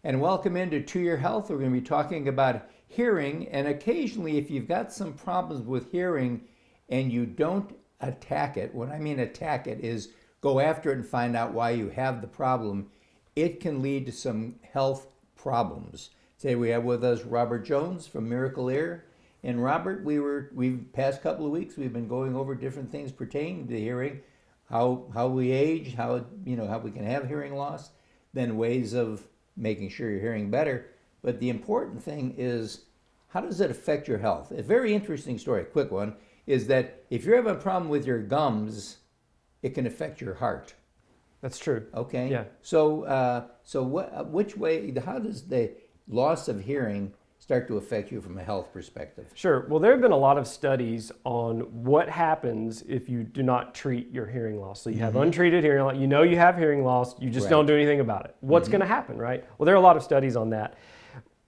And welcome into To Your Health. We're going to be talking about hearing, and occasionally if you've got some problems with hearing and you don't attack it, what I mean attack it is go after it and find out why you have the problem, it can lead to some health problems. Today we have with us Robert Jones from Miracle Ear. And Robert, we've past couple of weeks we've been going over different things pertaining to hearing, how we age, how we can have hearing loss, then ways of making sure you're hearing better. But the important thing is, how does it affect your health? A very interesting story, a quick one, is that if you're having a problem with your gums, it can affect your heart. That's true. Okay. Yeah. So which way? How does the loss of hearing start to affect you from a health perspective? Sure. Well, there have been a lot of studies on what happens if you do not treat your hearing loss. So you have untreated hearing loss. You know you have hearing loss. You just don't do anything about it. What's going to happen, right? Well, there are a lot of studies on that.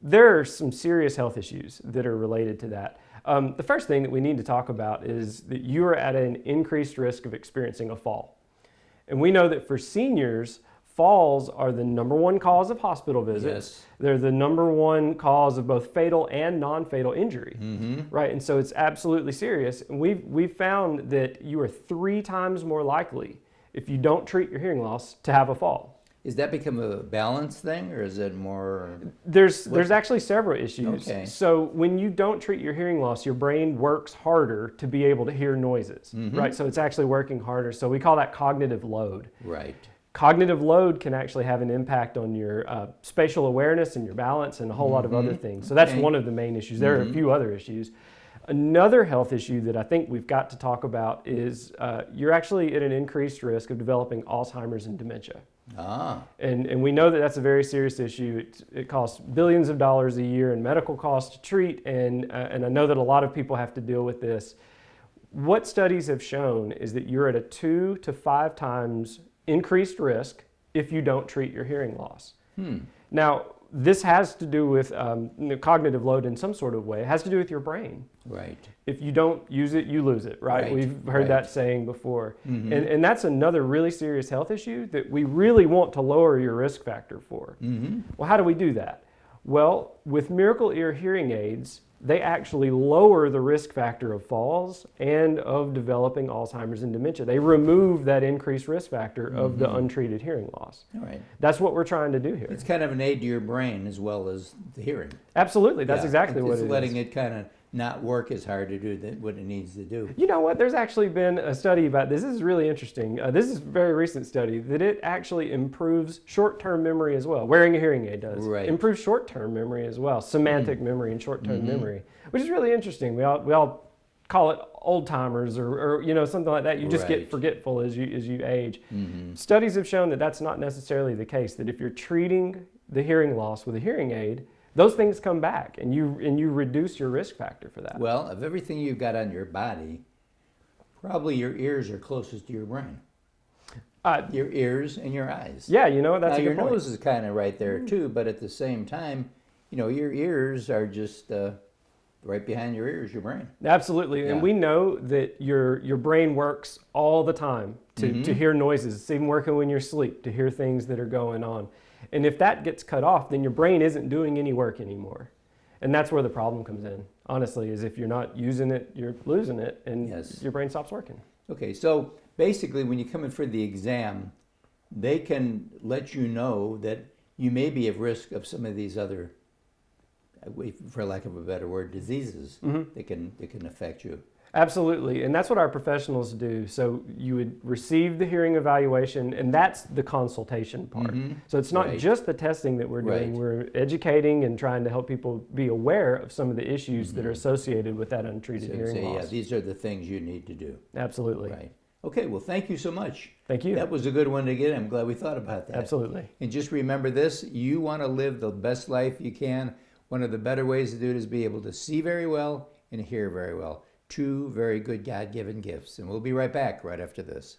There are some serious health issues that are related to that. The first thing that we need to talk about is that you are at an increased risk of experiencing a fall. And we know that for seniors, falls are the number one cause of hospital visits. Yes. They're the number one cause of both fatal and non-fatal injury, right? And so it's absolutely serious. And we've found that you are 3 times more likely, if you don't treat your hearing loss, to have a fall. Is that become a balance thing, or is it more? There's actually several issues. Okay. So when you don't treat your hearing loss, your brain works harder to be able to hear noises, right? So it's actually working harder. So we call that cognitive load. Right. Cognitive load can actually have an impact on your spatial awareness and your balance and a whole lot of other things. So that's one of the main issues. There are a few other issues. Another health issue that I think we've got to talk about is you're actually at an increased risk of developing Alzheimer's and dementia. And we know that that's a very serious issue. It costs billions of dollars a year in medical costs to treat, and I know that a lot of people have to deal with this. What studies have shown is that you're at a 2 to 5 times increased risk if you don't treat your hearing loss. Now, this has to do with cognitive load in some sort of way. It has to do with your brain. Right. If you don't use it, you lose it, right? We've heard that saying before. And that's another really serious health issue that we really want to lower your risk factor for. Well, how do we do that? Well, with Miracle Ear hearing aids, they actually lower the risk factor of falls and of developing Alzheimer's and dementia. They remove that increased risk factor of the untreated hearing loss. All right. That's what we're trying to do here. It's kind of an aid to your brain as well as the hearing. Absolutely. That's exactly what it is. It's letting it kind of not work as hard to do what it needs to do. You know what? There's actually been a study about this. This is really interesting. This is a very recent study that it actually improves short-term memory as well. Wearing a hearing aid does. Right. Improves short-term memory as well. Semantic memory and short-term memory, which is really interesting. We all call it old timers or something like that. You just get forgetful as you age. Studies have shown that that's not necessarily the case. That if you're treating the hearing loss with a hearing aid, those things come back, and you reduce your risk factor for that. Well, of everything you've got on your body, probably your ears are closest to your brain. Your ears and your eyes. Yeah, that's now, a good your point. nose is kind of right there too, but at the same time, your ears are just right behind your ears, your brain. Absolutely, and we know that your brain works all the time to hear noises. It's even working when you're asleep to hear things that are going on. And if that gets cut off, then your brain isn't doing any work anymore. And that's where the problem comes in, honestly, is if you're not using it, you're losing it, and your brain stops working. Okay, so basically when you come in for the exam, they can let you know that you may be at risk of some of these other, for lack of a better word, diseases that can affect you. Absolutely, and that's what our professionals do. So you would receive the hearing evaluation, and that's the consultation part. So it's not just the testing that we're doing. We're educating and trying to help people be aware of some of the issues that are associated with that untreated hearing loss. Yeah, these are the things you need to do. Absolutely. Right. Okay, well, thank you so much. Thank you. That was a good one to get. I'm glad we thought about that. Absolutely. And just remember this, you want to live the best life you can. One of the better ways to do it is be able to see very well and hear very well. 2 very good God-given gifts. And we'll be right back right after this.